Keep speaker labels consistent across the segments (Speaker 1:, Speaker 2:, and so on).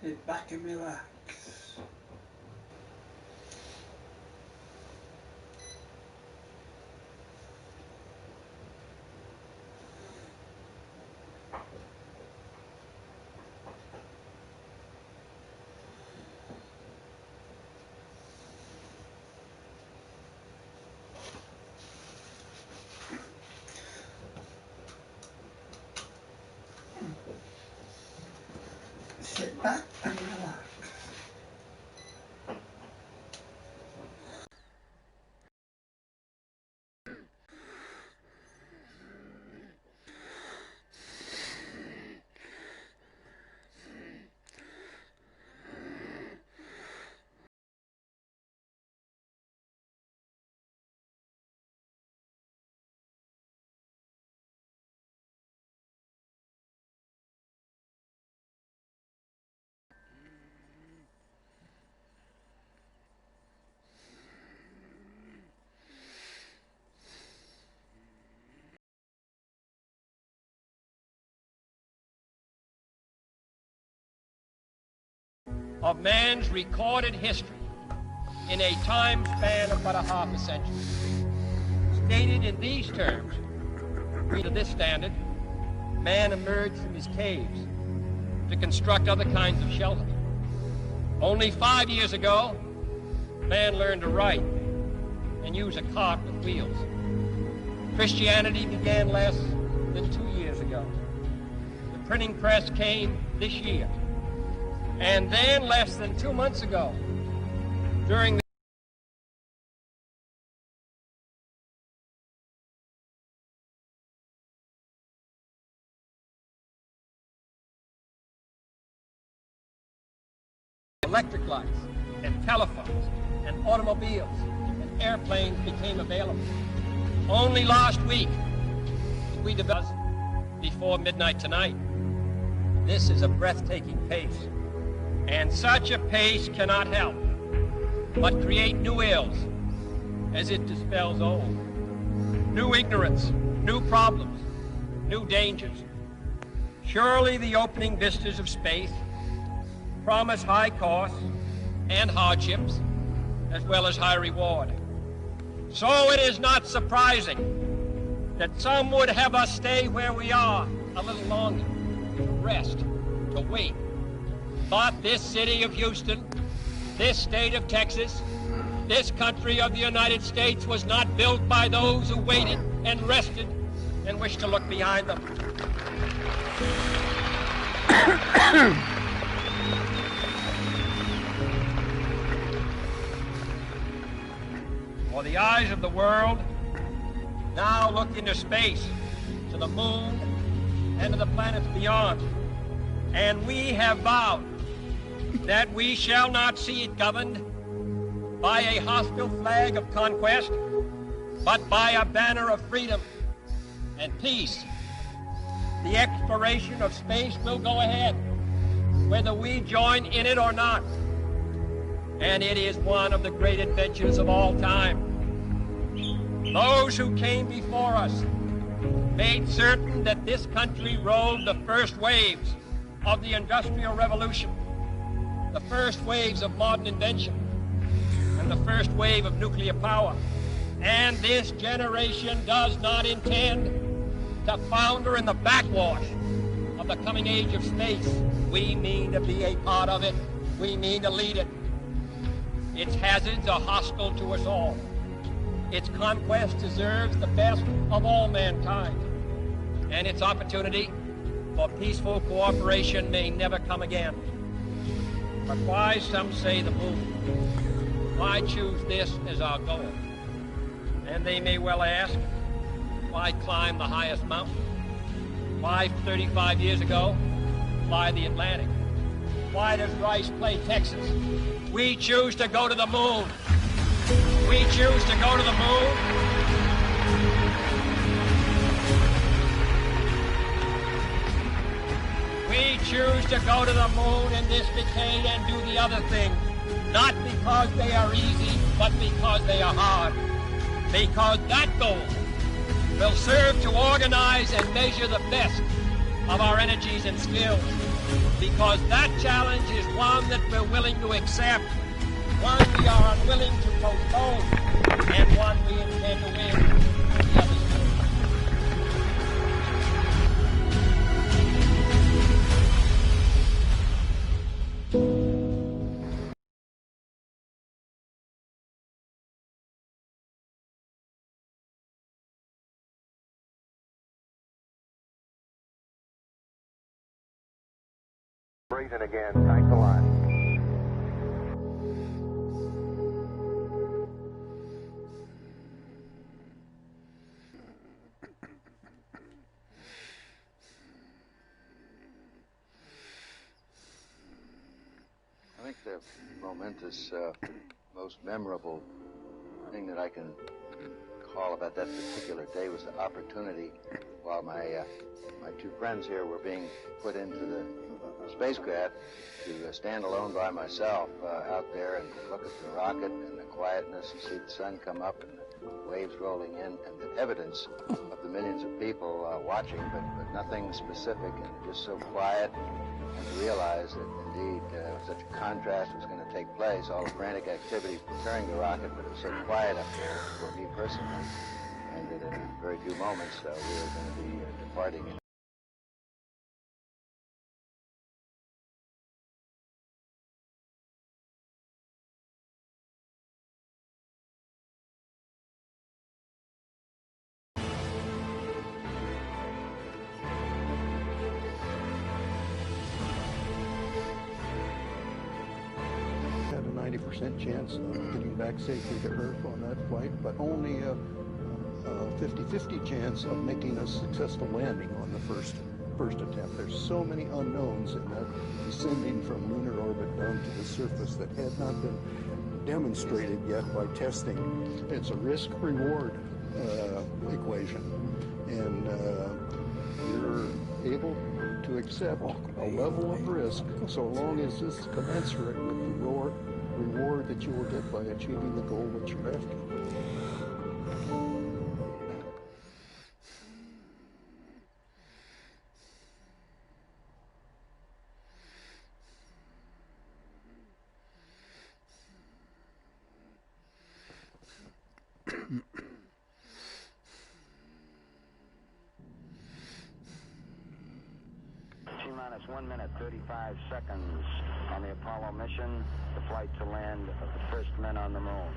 Speaker 1: Sit back and relax. Sit back and relax.
Speaker 2: Of man's recorded history in a time span of but a half a century. Stated in these terms, to this standard, man emerged from his caves to construct other kinds of shelter. Only 5 years ago, man learned to write and use a cart with wheels. Christianity began less than 2 years ago. The printing press came this year. And then, less than 2 months ago, during the electric lights and telephones and automobiles and airplanes became available. Only last week, we developed before midnight tonight. This is a breathtaking pace. And such a pace cannot help but create new ills as it dispels old. New ignorance, new problems, new dangers. Surely the opening vistas of space promise high costs and hardships as well as high reward. So it is not surprising that some would have us stay where we are a little longer, to rest, to wait. But this city of Houston, this state of Texas, this country of the United States was not built by those who waited and rested and wished to look behind them. For the eyes of the world now look into space, to the moon, and to the planets beyond. And we have vowed that we shall not see it governed by a hostile flag of conquest, but by a banner of freedom and peace. The exploration of space will go ahead, whether we join in it or not. And it is one of the great adventures of all time. Those who came before us made certain that this country rode the first waves of the Industrial Revolution, the first waves of modern invention, and the first wave of nuclear power. And this generation does not intend to founder in the backwash of the coming age of space. We mean to be a part of it. We mean to lead it. Its hazards are hostile to us all. Its conquest deserves the best of all mankind. And its opportunity for peaceful cooperation may never come again. But why, some say, the moon? Why choose this as our goal? And they may well ask, why climb the highest mountain? Why 35 years ago fly the Atlantic? Why does Rice play Texas? We choose to go to the moon. We choose to go to the moon. We choose to go to the moon in this decade and do the other things, not because they are easy, but because they are hard. Because that goal will serve to organize and measure the best of our energies and skills. because that challenge is one that we're willing to accept, one we are unwilling to postpone, and one we intend to win. The other side.
Speaker 3: Breathing again, tight the line.
Speaker 4: I think the momentous, most memorable thing that I can recall about that particular day was the opportunity while my two friends here were being put into the spacecraft to stand alone by myself out there and look at the rocket and the quietness and see the sun come up and the waves rolling in and the evidence of the millions of people watching, but nothing specific and just so quiet, and to realize that indeed such a contrast was going to take place, all the frantic activity preparing the rocket, but it was so quiet up there for me personally, and that in a very few moments we were going to be departing.
Speaker 5: Had a 90% chance of getting back safely to Earth on that flight, but only a 50-50 chance of making a successful landing on the first attempt. There's so many unknowns in that descending from lunar orbit down to the surface that had not been demonstrated yet by testing. It's a risk-reward equation, and you're able to accept a level of risk so long as it's commensurate with the reward that you will get by achieving the goal that you're after.
Speaker 6: T-minus 1 minute, 35 seconds on the Apollo mission, the flight to land of the first men on the moon.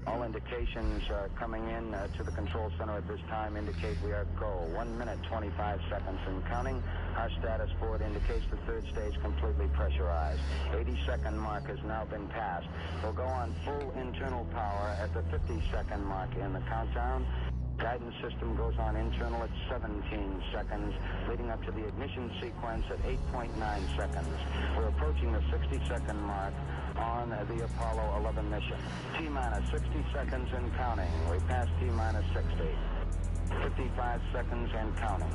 Speaker 6: All indications coming in to the control center at this time indicate we are go. 1 minute, 25 seconds and counting. Our status board indicates the third stage completely pressurized. 80-second mark has now been passed. We'll go on full internal power at the 50-second mark in the countdown. Guidance system goes on internal at 17 seconds, leading up to the ignition sequence at 8.9 seconds. We're approaching the 60-second mark on the Apollo 11 mission. T-minus 60 seconds and counting. We passed T-minus 60. 55 seconds and counting.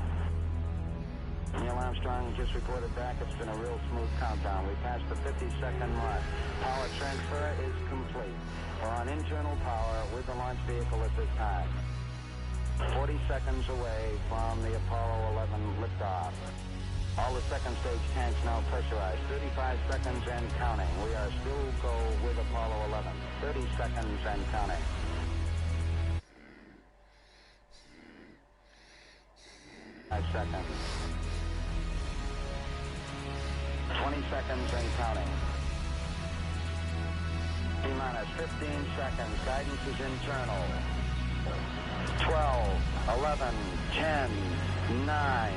Speaker 6: Neil Armstrong just reported back. It's been a real smooth countdown. We passed the 50-second mark. Power transfer is complete. We're on internal power with the launch vehicle at this time. 40 seconds away from the Apollo 11 liftoff. All the second stage tanks now pressurized. 35 seconds and counting. We are still go with Apollo 11. 30 seconds and counting. Seconds. 20 seconds and counting. T-minus 15 seconds. Guidance is internal. 12, 11, 10, 9.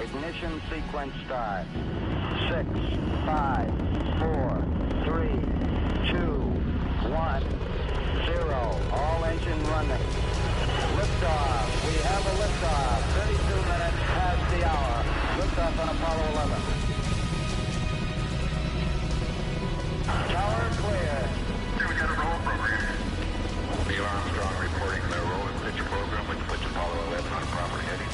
Speaker 6: Ignition sequence starts. 6, 5, 4, 3, 2, 1, 0. All engine running. Liftoff. We have a liftoff. 32 minutes past the hour. Liftoff on Apollo 11. Tower clear.
Speaker 3: We got a roll program.
Speaker 7: Neil Armstrong reporting the roll and pitch program, which puts Apollo 11 on a proper heading.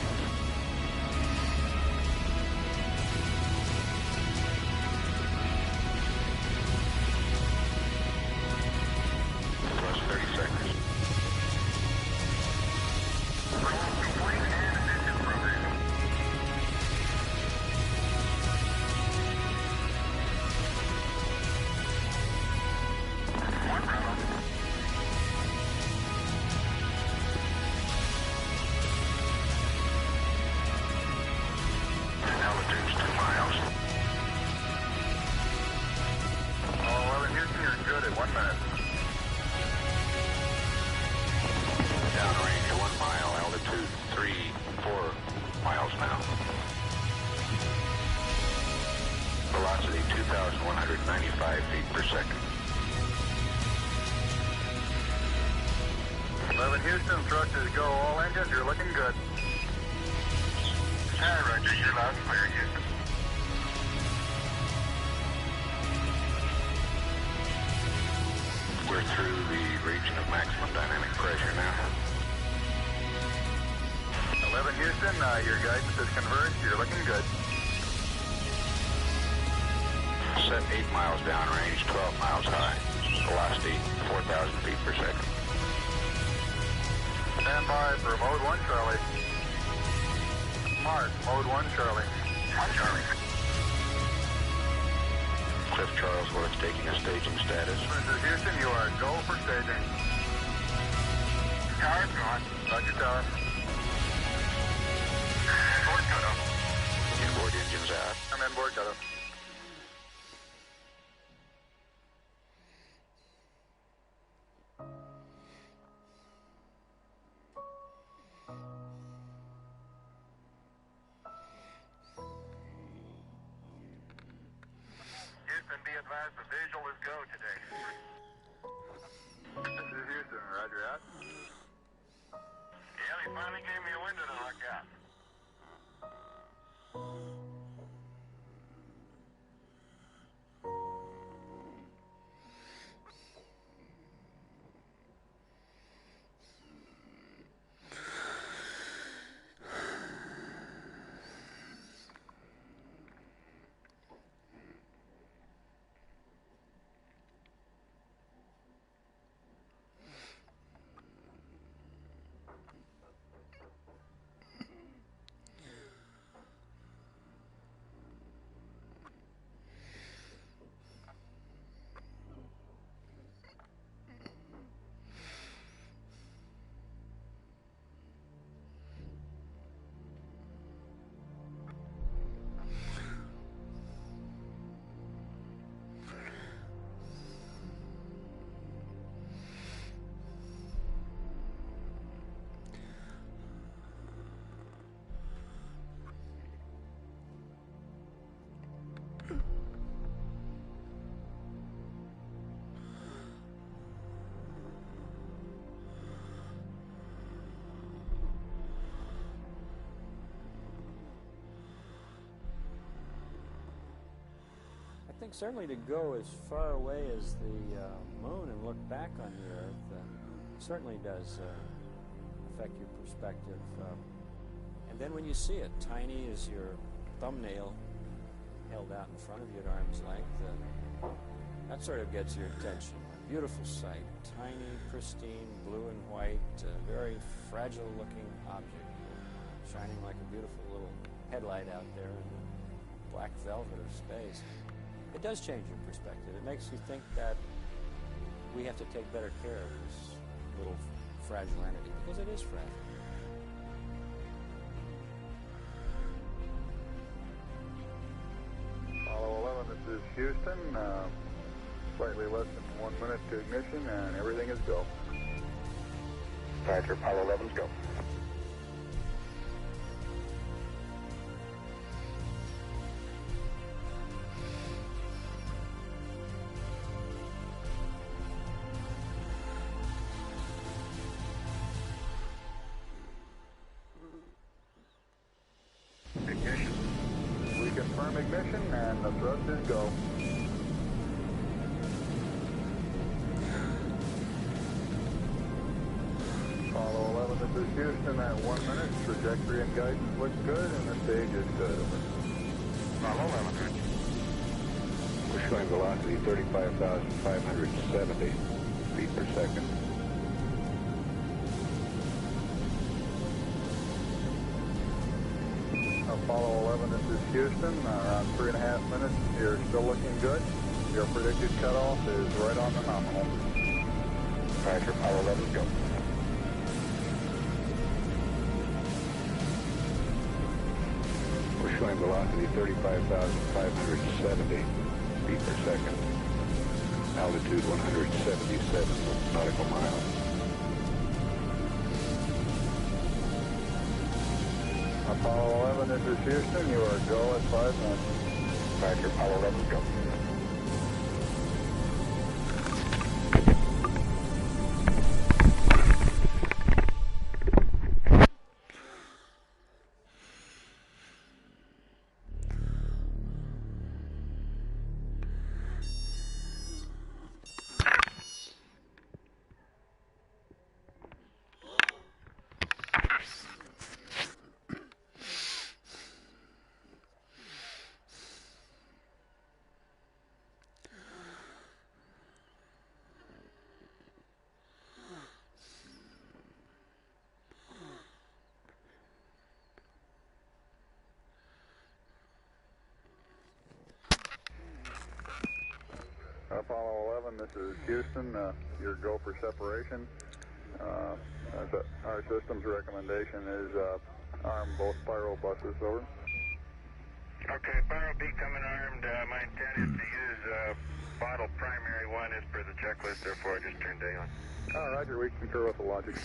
Speaker 7: Plus 30 seconds.
Speaker 3: Roll complete and engine provision.
Speaker 7: velocity 2,195 feet per second.
Speaker 3: 11 Houston, thrust is go. All engines, you're looking good. Hi, Roger. You're loud and clear, Houston.
Speaker 7: We're through the region of maximum dynamic pressure now.
Speaker 3: 11 Houston, your guidance is converged. You're looking good.
Speaker 7: Set 8 miles downrange, 12 miles high. Velocity 4,000 feet per second.
Speaker 3: Stand by for mode 1, Charlie. Mark, mode 1, Charlie. 1, Charlie.
Speaker 7: Cliff Charlesworth taking a staging status.
Speaker 3: This is Houston, you are go for staging. Tower's gone. Roger, tower. Board cutoff.
Speaker 7: Inboard engines out.
Speaker 3: I'm in board cutoff. Houston, be advised the visual is go today. This is Houston, roger out.
Speaker 7: Yeah, they finally gave me a window to look out.
Speaker 8: I think certainly to go as far away as the moon and look back on the Earth certainly does affect your perspective. And then when you see it, tiny as your thumbnail held out in front of you at arm's length, that sort of gets your attention. A beautiful sight, tiny, pristine, blue and white, very fragile-looking object, shining like a beautiful little headlight out there in the black velvet of space. It does change your perspective. It makes you think that we have to take better care of this little fragile entity, because it is fragile.
Speaker 3: Apollo 11, this is Houston. Slightly less than 1 minute to ignition, and everything is go.
Speaker 7: Roger, Apollo 11's go.
Speaker 3: Ignition. We confirm ignition, and the thrust is go. Apollo 11, this is Houston at 1 minute. Trajectory and guidance looks good, and the stage is good.
Speaker 7: Apollo 11. We're showing velocity 35,570 feet per second.
Speaker 3: Apollo 11, this is Houston. Around 3.5 minutes. You're still looking good. Your predicted cutoff is right on the nominal.
Speaker 7: Roger, Apollo 11's go. We're showing velocity 35,570 feet per second. Altitude 177 nautical miles.
Speaker 3: Apollo 11, this is Houston. You are go at 5 minutes. Roger, Apollo 11, go. Apollo 11, this is Houston. Your go for separation. Our system's recommendation is arm both pyro buses, over.
Speaker 7: Okay, pyro B coming armed. My intent is to use bottle primary one as per the checklist, therefore I just turned day on.
Speaker 3: Roger, we concur with the logic.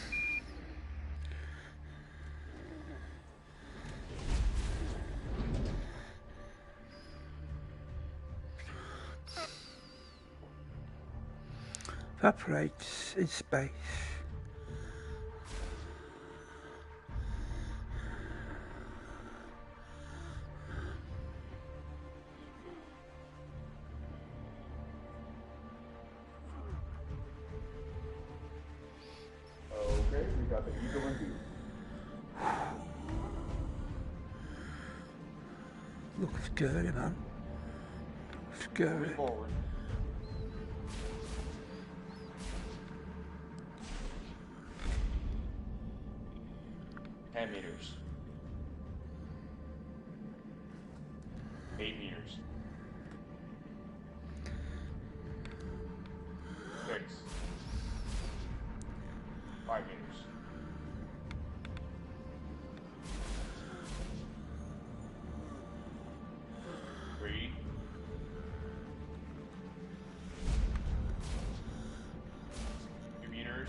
Speaker 1: Evaporates in space.
Speaker 3: Okay, we got the Eagle in view.
Speaker 1: Looks scary, man. Scary.
Speaker 3: Forward.
Speaker 9: 10 meters. 8 meters. 6. 5 meters. 3. 2 meters.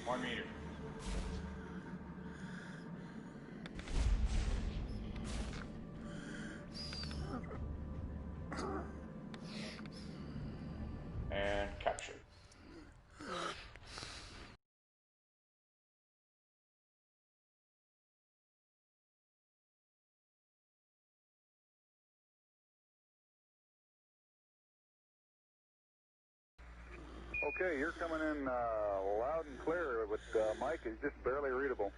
Speaker 9: 1 meter. And capture.
Speaker 3: Okay, you're coming in loud and clear, but Mike is just barely readable.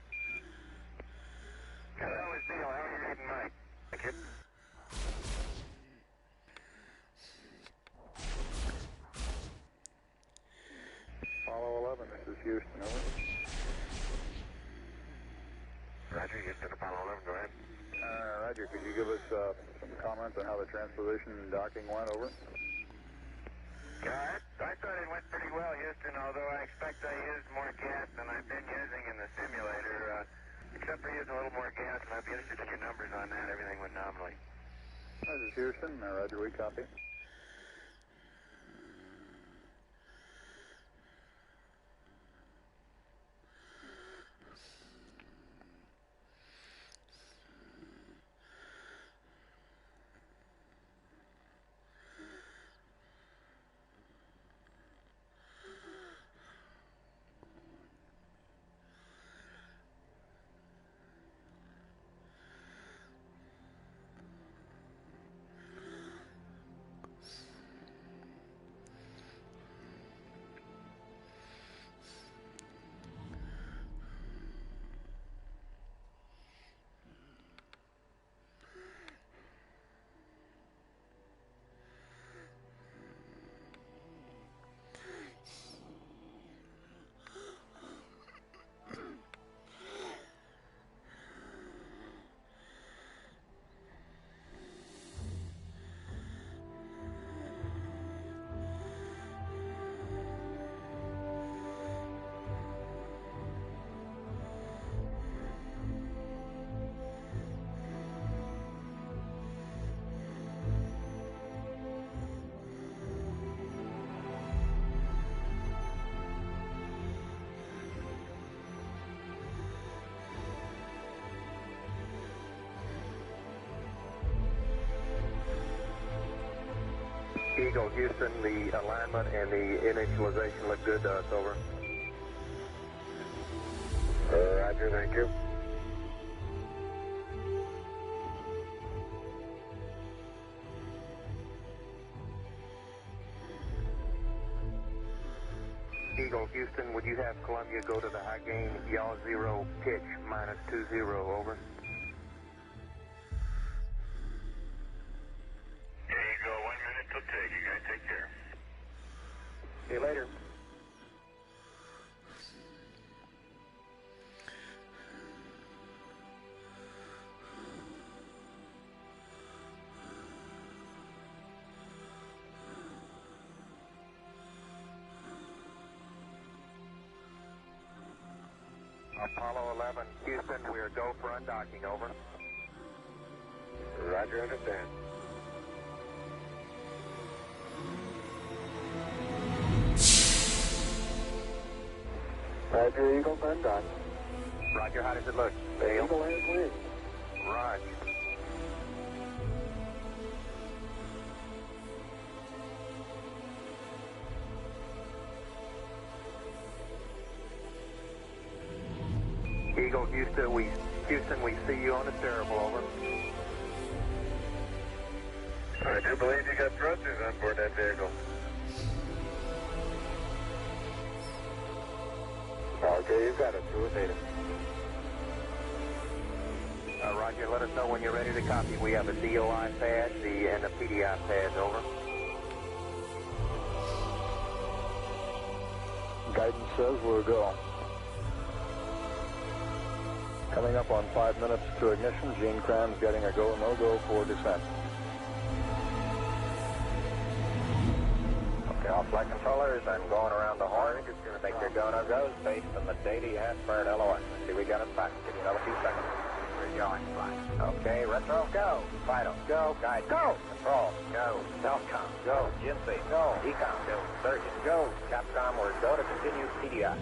Speaker 7: How is Neil? How are you reading Mike? Thank you.
Speaker 3: Apollo 11, this is Houston, over.
Speaker 7: Roger, Houston, Apollo 11, go ahead.
Speaker 3: Roger, could you give us some comments on how the transposition and docking went, over?
Speaker 7: Yeah, I thought it went pretty well, Houston, although I expect I used more gas than I've been using in the simulator. Except for using a little more gas, and I'd be interested in your numbers on that. Everything went nominally.
Speaker 3: This is Houston. Roger, we copy. Eagle, Houston, the alignment and the initialization look good to us, over. Roger, thank you. Eagle, Houston, would you have Columbia go to the high gain, yaw 0, pitch -20, over?
Speaker 7: There you go, 1 minute till take. You guys take care.
Speaker 3: See you later. Apollo 11, Houston, we are go for undocking, over. Roger, understand. Roger, Eagle, undock. Roger, how does it look? The Eagle has wings. Roger. Eagle, Houston, we see you on the steerable, over. I do believe you got thrusters on board that vehicle. Okay, you got it. Through data. Roger, let us know when you're ready to copy. We have a DOI pad and a PDI pad, over. Guidance says we're go. Coming up on 5 minutes to ignition, Gene Kran's getting a go, no-go for descent. Okay, all flight controllers, I'm going around the horn. Just going to make your go, no-goes based on the data you have for an LOS. Let's see, we got it back. Give you another few seconds. We're going, flight. Okay, retro, go. Fido, go. Guide, go. Control, go. Self-com, go. GNC, go. Ecom, go. Surgeon, go. Capcom, we're go to continue PDI.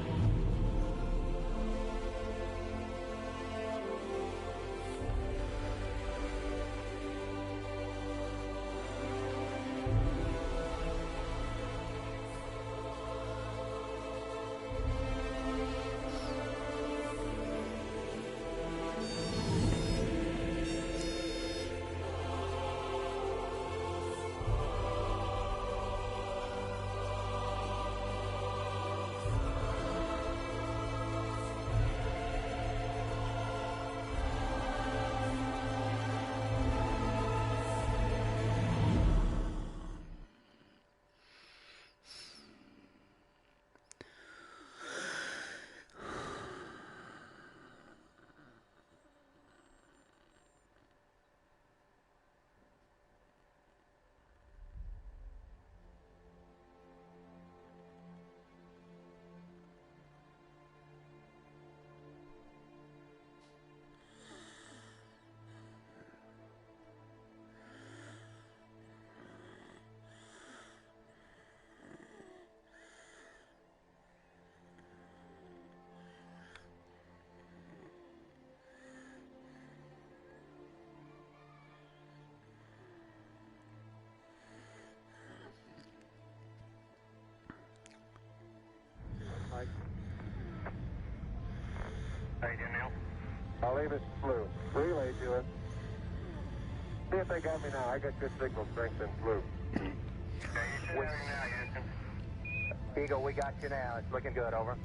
Speaker 3: How you doing, Neil? I'll leave it blue. Relay to us. See if they got me now. I got good signal strength in blue.
Speaker 7: Okay, you should have him now, Houston.
Speaker 3: Eagle, we got you now. It's looking good, over.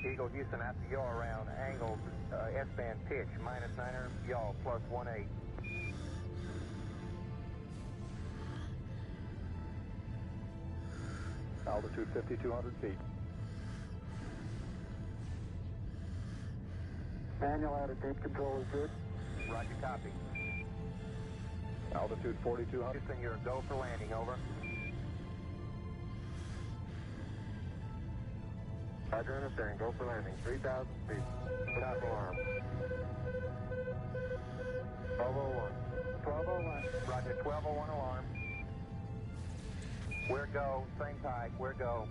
Speaker 3: Eagle, Houston, after yaw around, angled, S-band pitch, -9er, yaw, +18. Altitude 5,200 feet. Manual attitude control is good. Roger, copy. Altitude 4,200. Houston, you're a go for landing, over. Roger, understand. Go for landing. 3,000 feet. Top alarm. 1201. 1201. Roger, 1201 alarm. We're go. Same type. We're go.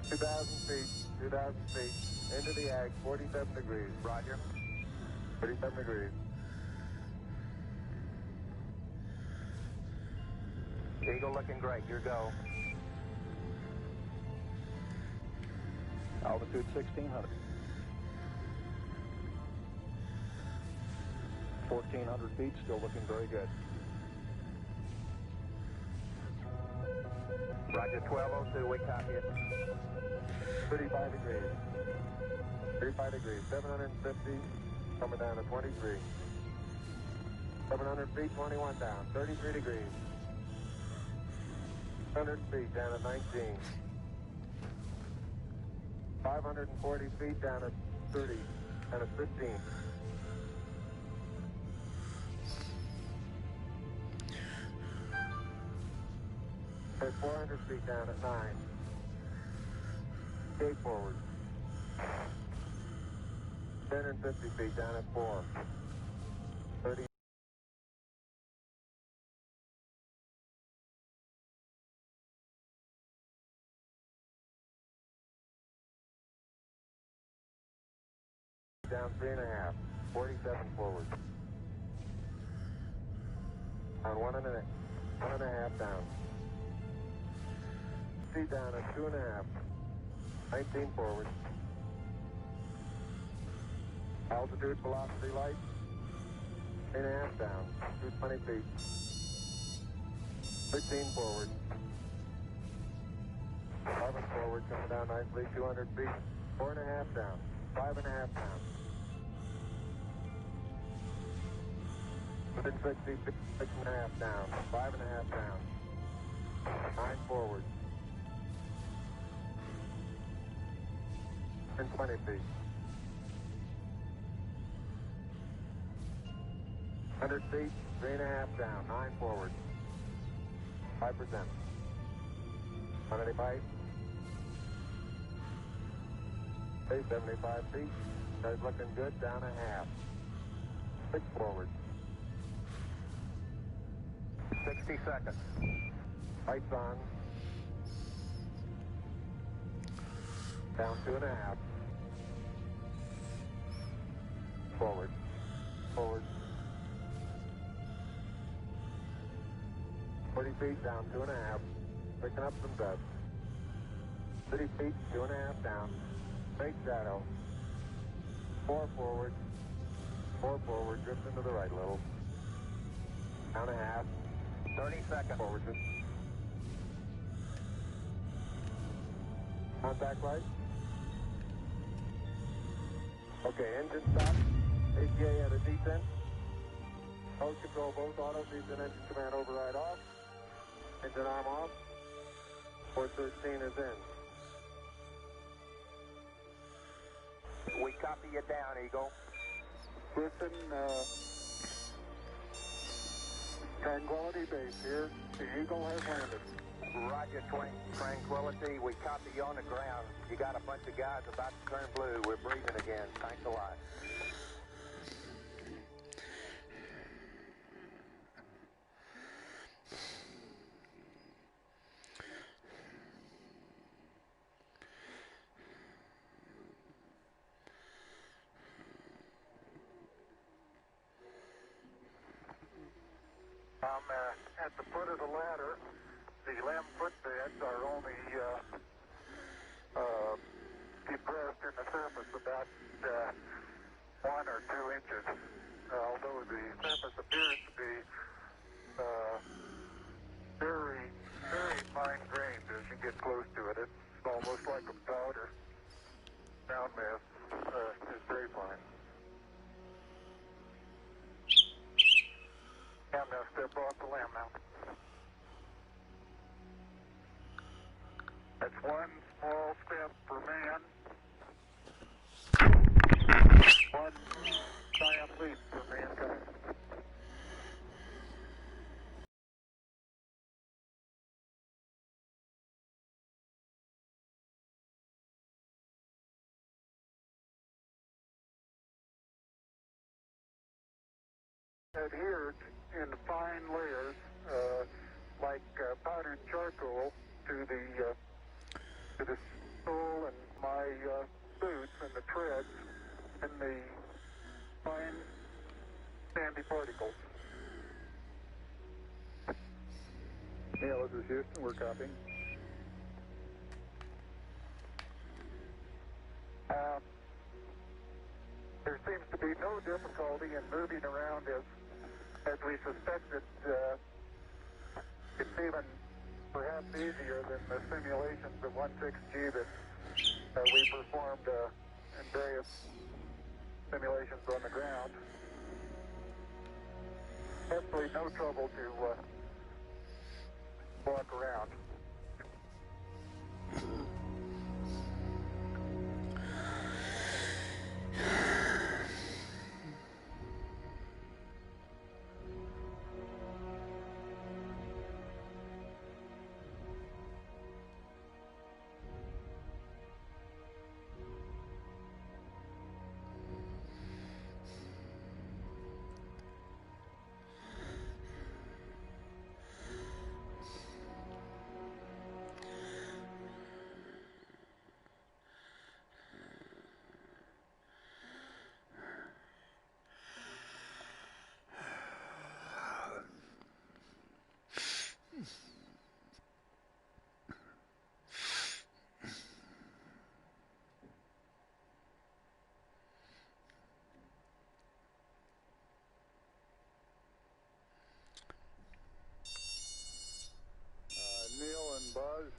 Speaker 3: 2,000 feet. 2,000 feet. Into the ag. 47 degrees. Roger. 37 degrees. Eagle looking great. Your go.
Speaker 10: Altitude 1600. 1400 feet, still looking very good.
Speaker 3: Roger, 1202, we copy it.
Speaker 10: 35 degrees. 35 degrees, 750, coming down to 23. 700 feet, 21 down, 33 degrees. 100 feet, down to 19. 540 feet, down to 30, down to 15. There's 400 feet down at 9. Gate forward. 1050 feet down at 4. 30. Down 3.5. 47 forward. On 1.5 down. Feet down at 2.5. 19 forward. Altitude, velocity, light. 8.5 down. 220 feet. 13 forward. 11 forward, coming down nicely. 200 feet. 4.5 down. 5.5 down. Within 60 feet. 6.5 down. 5.5 down. 9 forward. And 20 feet. 100 feet, 3.5 down, 9 forward. 5%. 185. Stay 75 feet. Guys looking good, down a half. 6 forward. 60 seconds. Lights on. Down 2.5. Forward. Forward. 40 feet down 2.5. Picking up some dust. 30 feet, 2.5 down. Straight shadow. 4 forward. 4 forward. Drift into the right a little. Down a half. 30 seconds. Forward. Contact light. Okay, engine stop. ATA at a descent. Host control both auto, descent engine command override off. Engine arm off. 413 is in.
Speaker 3: We copy you down, Eagle.
Speaker 10: Listen, Tranquility Base here. The Eagle has landed.
Speaker 3: Roger, Tranquility. We copy you on the ground. You got a bunch of guys about to turn blue. We're breathing again. Thanks a lot.
Speaker 10: At the foot of the ladder, the limb footbeds are only depressed in the surface about 1 or 2 inches. Although the surface appears to be very, very fine-grained as you get close to it. It's almost like a powder. Ground mass is very fine. I'm going to step off the limb now. That's 1 small step for man, 1 giant leap for mankind. Adhered in fine layers, like powdered charcoal, to the sole and my boots and the treads and the fine sandy particles. Neil, this is Houston. We're copying. There seems to be no difficulty in moving around as we suspected. It's even perhaps easier than the simulations of 16G that we performed in various simulations on the ground. Absolutely no trouble to walk around. Neil and Buzz,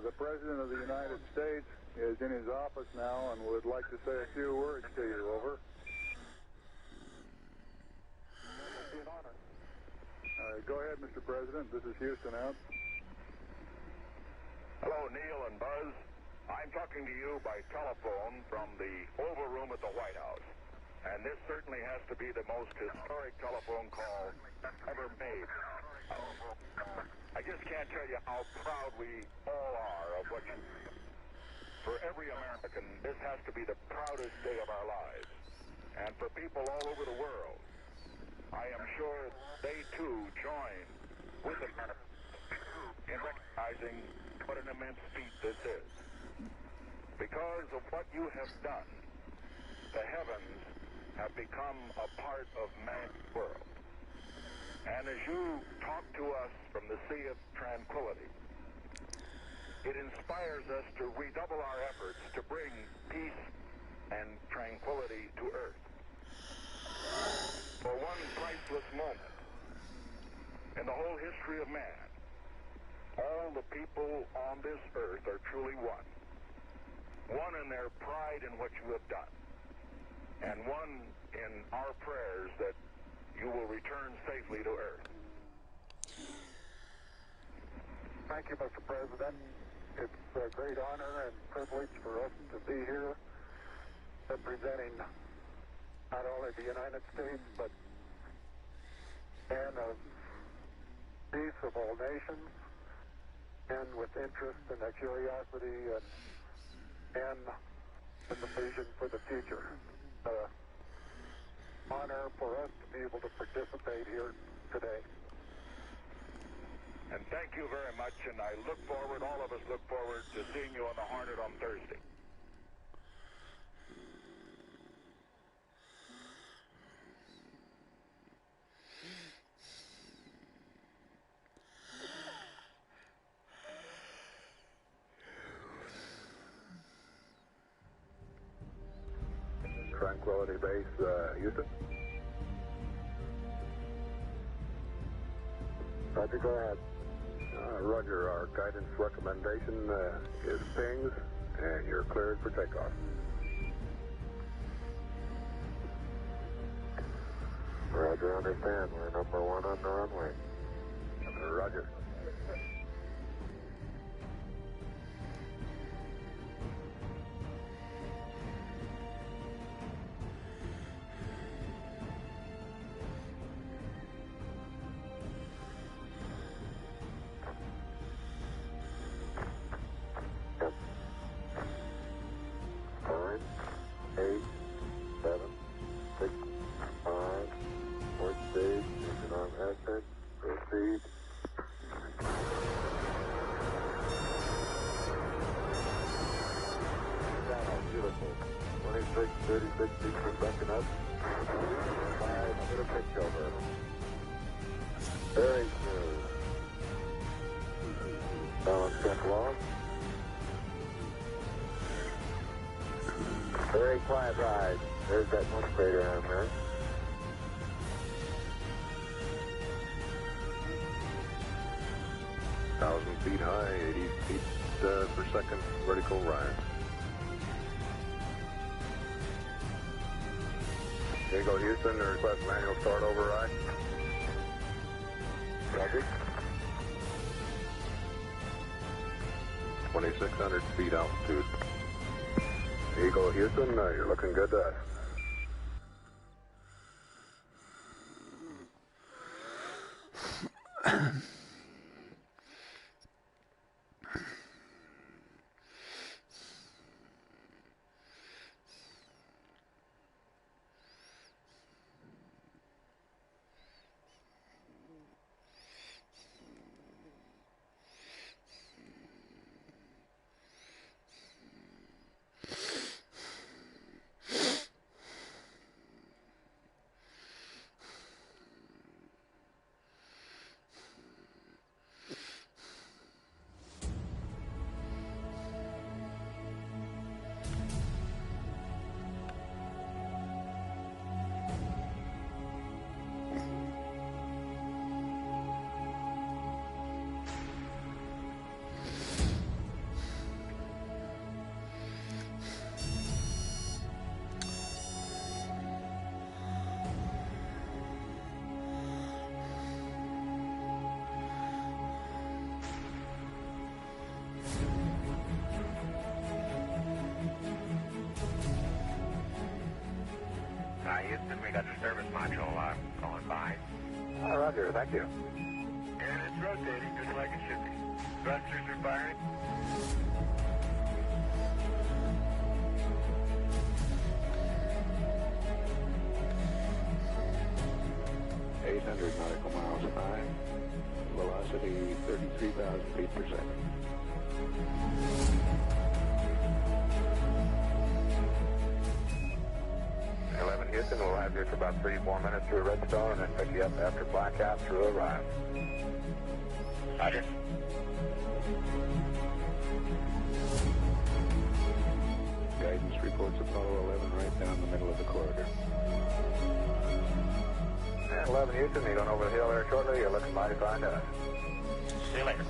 Speaker 10: the President of the United States is in his office now and would like to say a few words to you. Over. Go ahead, Mr. President. This is Houston out.
Speaker 11: Hello, Neil and Buzz. I'm talking to you by telephone from the Oval Room at the White House. And this certainly has to be the most historic telephone call ever made. I just can't tell you how proud we all are of what you do. For every American, this has to be the proudest day of our lives. And for people all over the world, I am sure they too join with America in recognizing what an immense feat this is. Because of what you have done, the heavens have become a part of man's world. And as you talk to us from the Sea of Tranquility, it inspires us to redouble our efforts to bring peace and tranquility to Earth. For one priceless moment in the whole history of man, all the people on this Earth are truly one. One in their pride in what you have done, and one in our prayers that you will return safely to Earth.
Speaker 10: Thank you, Mr. President. It's a great honor and privilege for us to be here representing not only the United States, but men of peace of all nations, and with interest and a curiosity and with a vision for the future. Honor for us to be able to participate here today.
Speaker 11: And thank you very much, and I look forward, all of us look forward to seeing you on the Hornet on Thursday.
Speaker 10: Tranquility Base, Houston. Roger, go ahead. Roger, our guidance recommendation is pings, and you're cleared for takeoff. Roger, understand. We're number one on the runway. Roger. Very smooth. long. Very quiet ride. There's that one crater on there.
Speaker 11: Feet high, 80 feet per second vertical rise. Here you go, Houston. Request manual start override. Roger. 2,600 feet altitude. Here you go, Houston. You're looking good to us.
Speaker 7: Houston, we got the service module going by.
Speaker 10: Oh, roger, thank you.
Speaker 7: And it's rotating just like it should be. Thrusters are firing.
Speaker 11: nautical miles high, velocity 33,000 feet per second.
Speaker 3: Houston, we'll have you for about 3-4 minutes through Redstone and then pick you up after blackout through arrive.
Speaker 7: Roger.
Speaker 11: Guidance reports Apollo 11 right down the middle of the corridor.
Speaker 3: And 11 Houston, you going over the hill there shortly. You're looking mighty fine to us.
Speaker 7: See you later.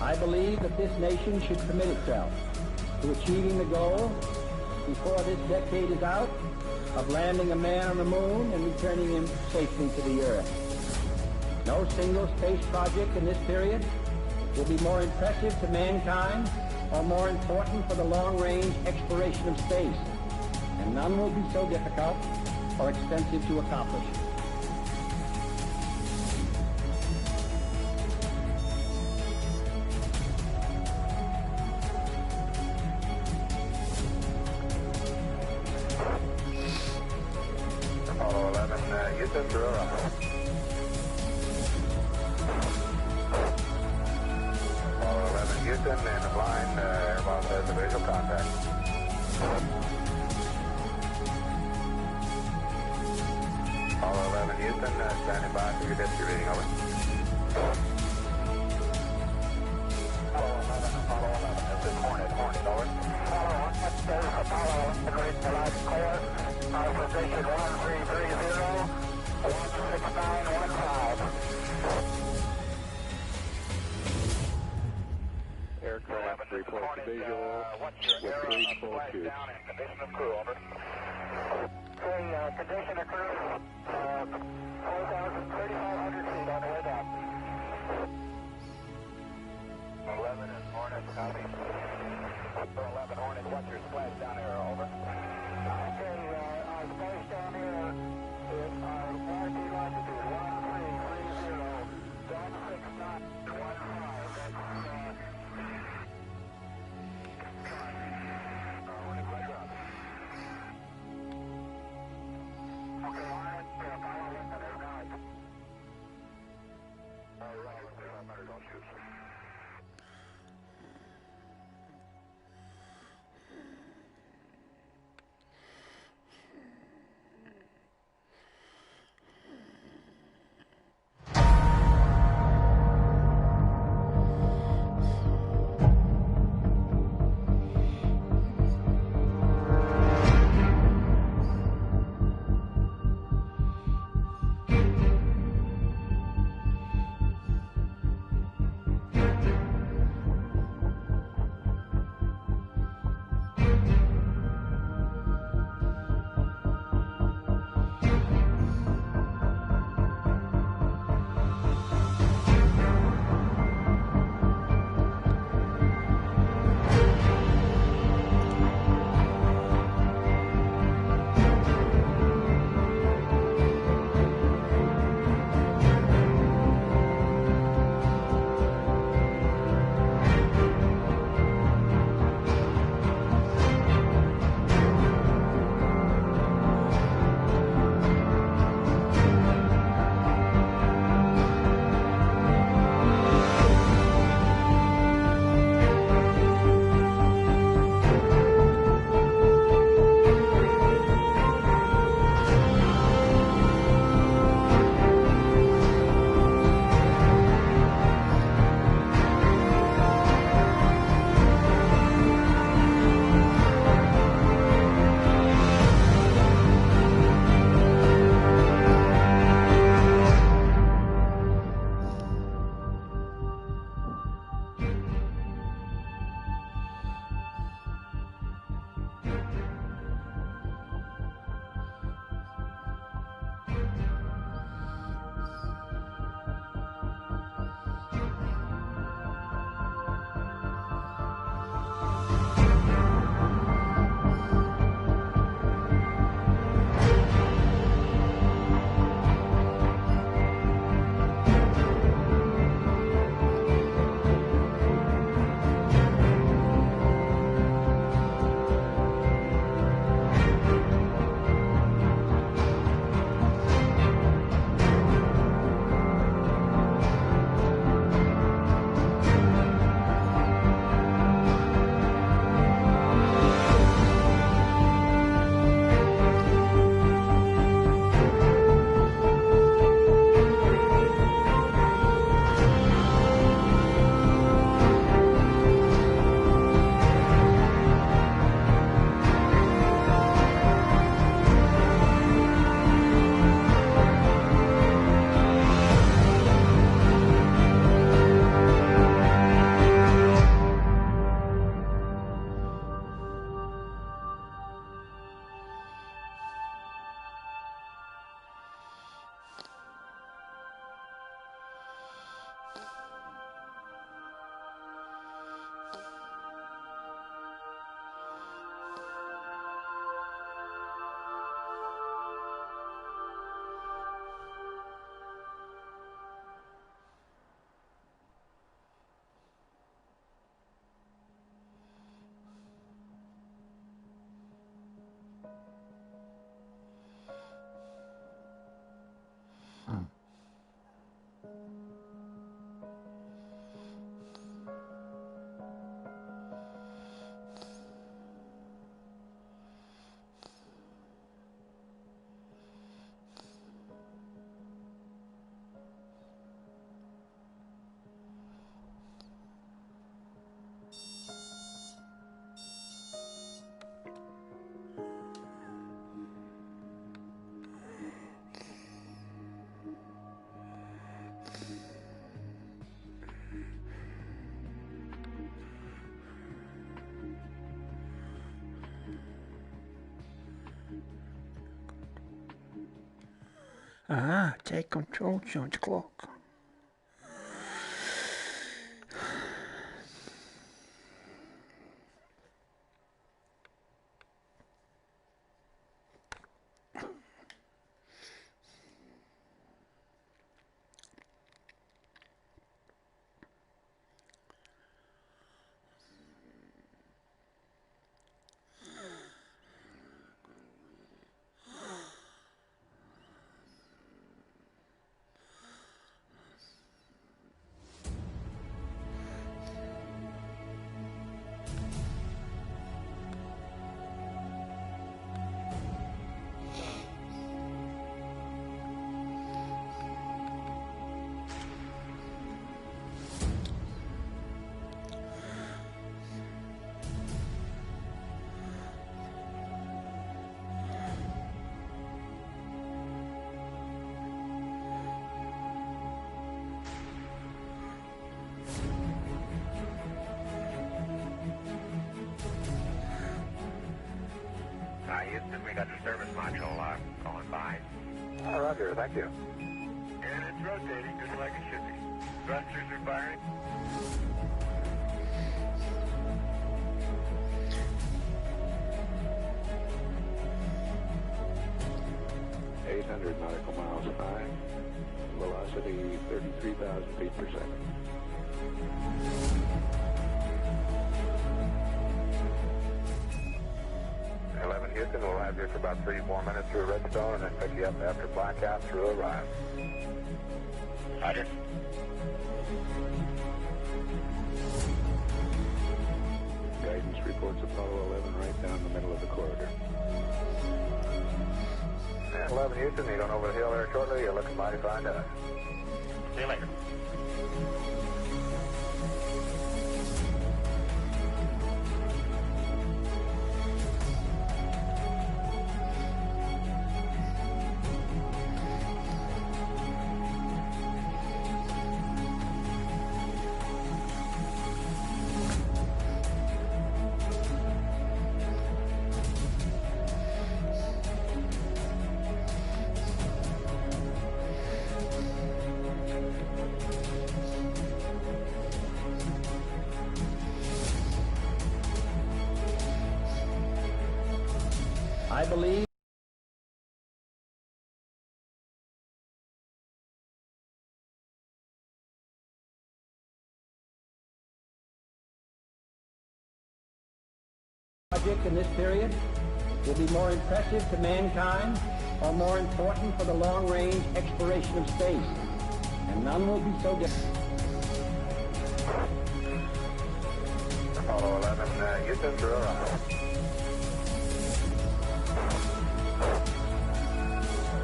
Speaker 12: I believe that this nation should commit itself to achieving the goal, before this decade is out, of landing a man on the moon and returning him safely to the Earth. No single space project in this period will be more impressive to mankind or more important for the long-range exploration of space, and none will be so difficult or expensive to accomplish.
Speaker 3: Apollo 11, Houston, through arrival. Apollo 11, Houston, in the blind, airboss has a visual contact. Apollo 11, Houston, standing by for your disk reading, over. Apollo 11, this is Hornet, over. Apollo 1, this is Apollo 11, read the last clear. Position 1330, 16915.
Speaker 11: Aircraft reports visual with 3 full tubes.
Speaker 3: Condition of crew, over.
Speaker 10: Condition of crew, 4,300 feet on the way down.
Speaker 3: 11 and Hornet, copy. 11 Hornet, what's your splash down there, over?
Speaker 10: Okay, splash down here.
Speaker 1: Take control, change the clock.
Speaker 3: Houston, we got the service module going by.
Speaker 10: Roger, thank you.
Speaker 7: And it's rotating just like it should be. Thrusters are firing.
Speaker 10: nautical miles high, velocity 33,000 feet per second.
Speaker 3: Houston, we'll have you for about 3 more minutes through Redstone and then pick you up after blackout through Orion. Roger.
Speaker 10: Guidance reports Apollo 11 right down the middle of the corridor.
Speaker 3: And 11 Houston, you're going over the hill there shortly. You're looking mighty fine to us. See you later.
Speaker 12: I believe project in this period will be more impressive to mankind or more important for the long-range exploration of space, and none will be so different.
Speaker 3: Apollo 11, Houston, through Orion.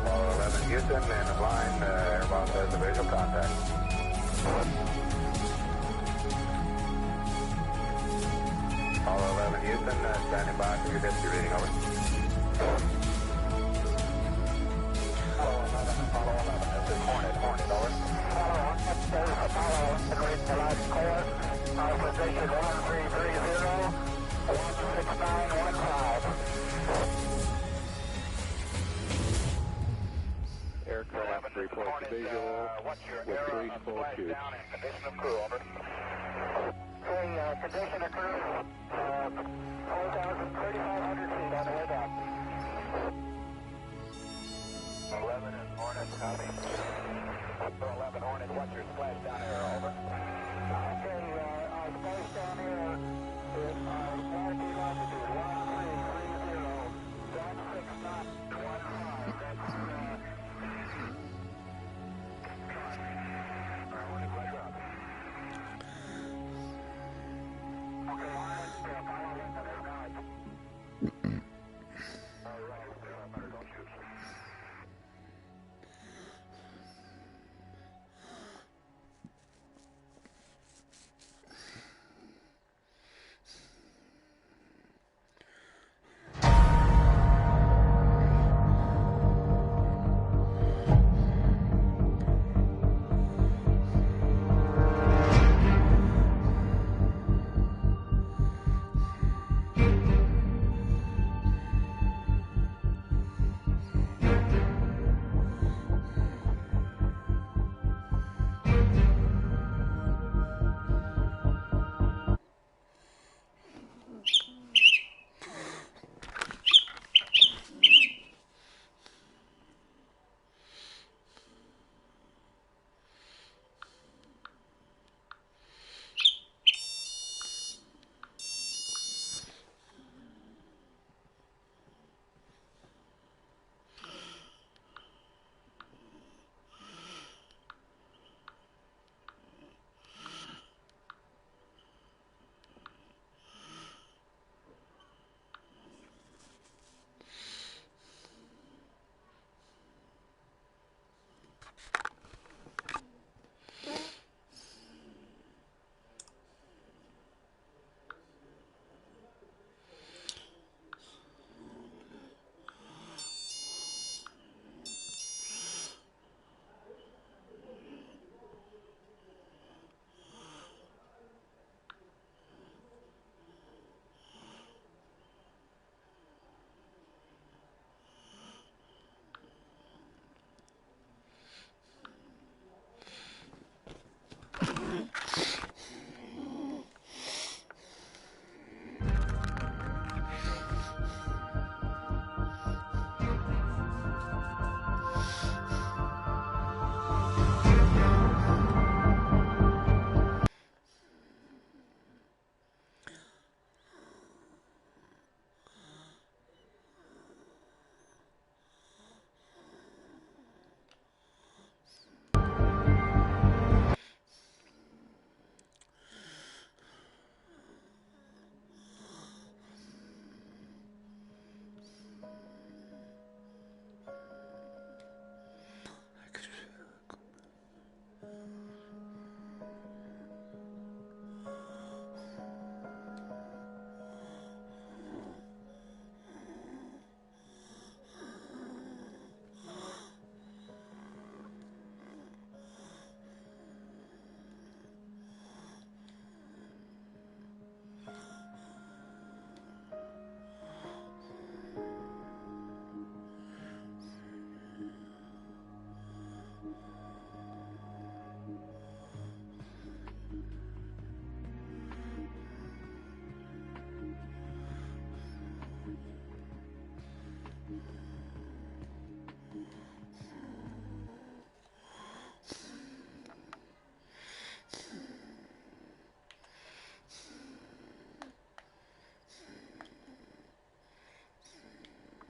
Speaker 3: Apollo 11 Houston, and the line, Airbus has a visual contact. Apollo 11 Houston, standing by for your history reading, over. Apollo 11, this is Hornet, over. Apollo 11, read the last clear. Position 1330, 16915.
Speaker 10: Aircraft reports visual with 3 full tubes.
Speaker 3: Condition of crew, over. Condition of crew, 3,500 feet on the way down. 11 and Hornet, copy. 11 Hornet, what's your splash down here, over? Okay, our splash down here is latitude 1